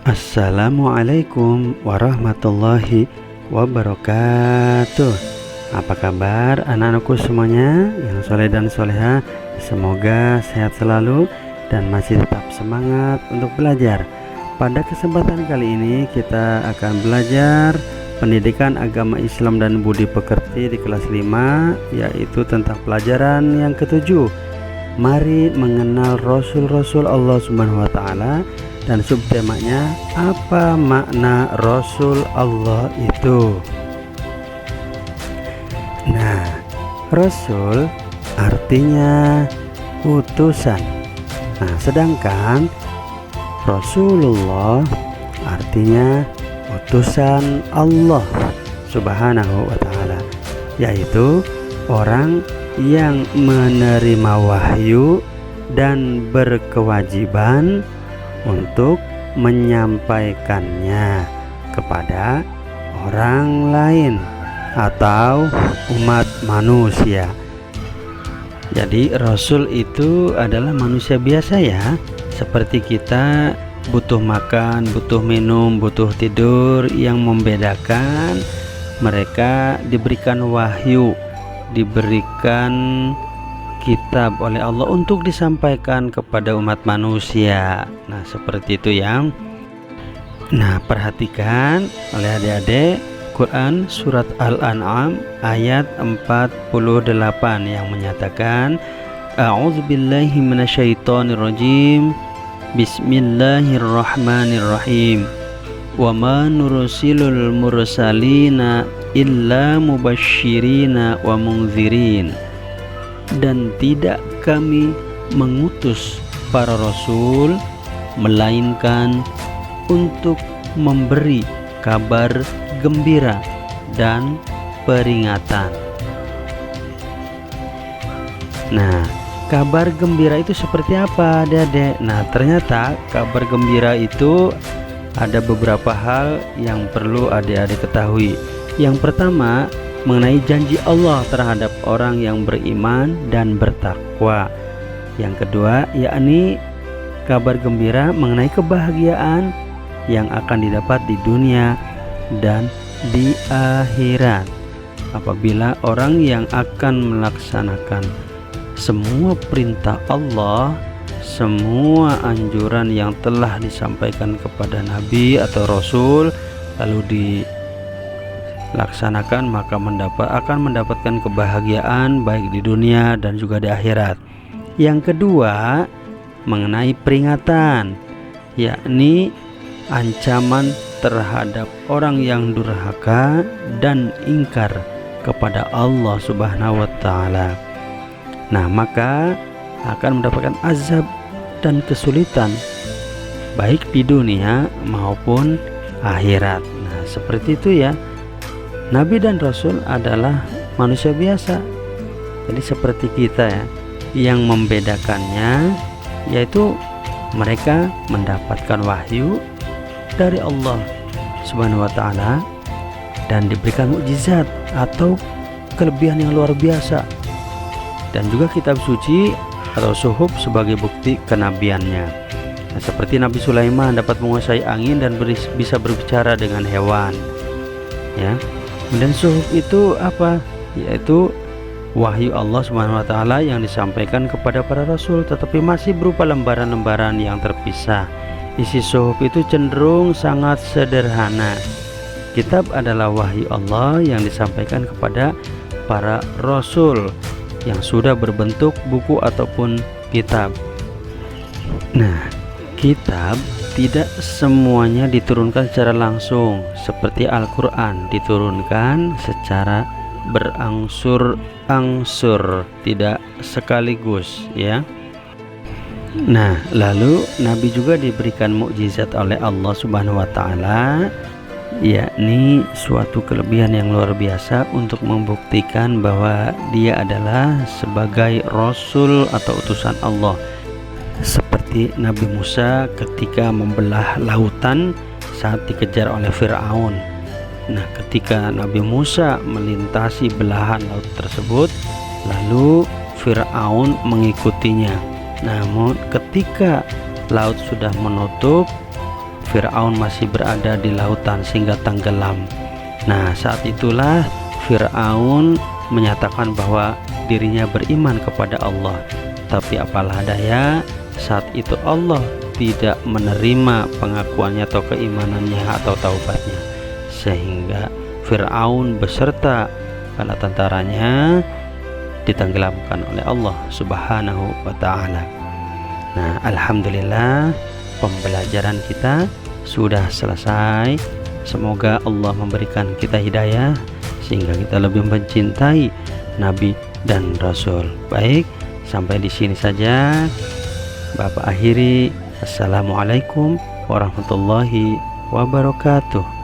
Assalamualaikum warahmatullahi wabarakatuh. Apa kabar anak-anakku semuanya yang soleh dan soleha? Semoga sehat selalu dan masih tetap semangat untuk belajar. Pada kesempatan kali ini kita akan belajar pendidikan agama Islam dan budi pekerti di kelas 5, yaitu tentang pelajaran yang ketujuh. Mari mengenal Rasul-Rasul Allah Subhanahu wa Ta'ala. Dan subtemanya, apa makna Rasul Allah itu? Nah, Rasul artinya utusan. Nah, sedangkan Rasulullah artinya utusan Allah Subhanahu wa Ta'ala, yaitu orang yang menerima wahyu dan berkewajiban untuk menyampaikannya kepada orang lain atau umat manusia. Jadi Rasul itu adalah manusia biasa ya, seperti kita, butuh makan, butuh minum, butuh tidur. Yang membedakan, mereka diberikan wahyu, diberikan kitab oleh Allah untuk disampaikan kepada umat manusia. Nah, seperti itu ya. Nah, perhatikan oleh adik-adik, Quran surat Al-An'am ayat 48 yang menyatakan, A'udzubillahi minasyaitonirrajim. Bismillahirrahmanirrahim. Wa ma nursilul mursalina illa mubashshirina wa munzirin. Dan tidak kami mengutus para rasul melainkan untuk memberi kabar gembira dan peringatan. Nah, kabar gembira itu seperti apa, Adik-adik? Nah, ternyata kabar gembira itu ada beberapa hal yang perlu adik-adik ketahui. Yang pertama, mengenai janji Allah terhadap orang yang beriman dan bertakwa. Yang kedua, yakni kabar gembira mengenai kebahagiaan yang akan didapat di dunia dan di akhirat apabila orang yang akan melaksanakan semua perintah Allah, semua anjuran yang telah disampaikan kepada Nabi atau Rasul lalu dilaksanakan, maka akan mendapatkan kebahagiaan baik di dunia dan juga di akhirat. Yang kedua, mengenai peringatan, yakni ancaman terhadap orang yang durhaka dan ingkar kepada Allah Subhanahu wa Ta'ala. Nah, maka akan mendapatkan azab dan kesulitan baik di dunia maupun akhirat. Nah, seperti itu ya. Nabi dan Rasul adalah manusia biasa, jadi seperti kita ya. Yang membedakannya yaitu mereka mendapatkan wahyu dari Allah Subhanahu wa Ta'ala dan diberikan mukjizat atau kelebihan yang luar biasa, dan juga kitab suci atau suhuf sebagai bukti kenabiannya. Nah, seperti Nabi Sulaiman dapat menguasai angin dan bisa berbicara dengan hewan ya. Dan suhuf itu apa? Yaitu wahyu Allah Subhanahu wa Ta'ala yang disampaikan kepada para rasul, tetapi masih berupa lembaran-lembaran yang terpisah. Isi suhuf itu cenderung sangat sederhana. Kitab adalah wahyu Allah yang disampaikan kepada para rasul yang sudah berbentuk buku ataupun kitab. Nah, kitab tidak semuanya diturunkan secara langsung seperti Al-Quran, diturunkan secara berangsur-angsur, tidak sekaligus ya. Nah, lalu Nabi juga diberikan mukjizat oleh Allah Subhanahu wa Ta'ala, yakni suatu kelebihan yang luar biasa untuk membuktikan bahwa dia adalah sebagai Rasul atau utusan Allah. Seperti Nabi Musa ketika membelah lautan saat dikejar oleh Fir'aun. Nah, ketika Nabi Musa melintasi belahan laut tersebut, lalu Fir'aun mengikutinya. Namun ketika laut sudah menutup, Fir'aun masih berada di lautan sehingga tenggelam. Nah, saat itulah Fir'aun menyatakan bahwa dirinya beriman kepada Allah. Tapi apalah daya, saat itu Allah tidak menerima pengakuannya atau keimanannya atau taubatnya, sehingga Fir'aun beserta bala tentaranya ditenggelamkan oleh Allah Subhanahu wa ta'ala. Nah, alhamdulillah pembelajaran kita sudah selesai. Semoga Allah memberikan kita hidayah sehingga kita lebih mencintai Nabi dan Rasul. Baik, sampai di sini saja Bapak akhiri. Assalamualaikum warahmatullahi wabarakatuh.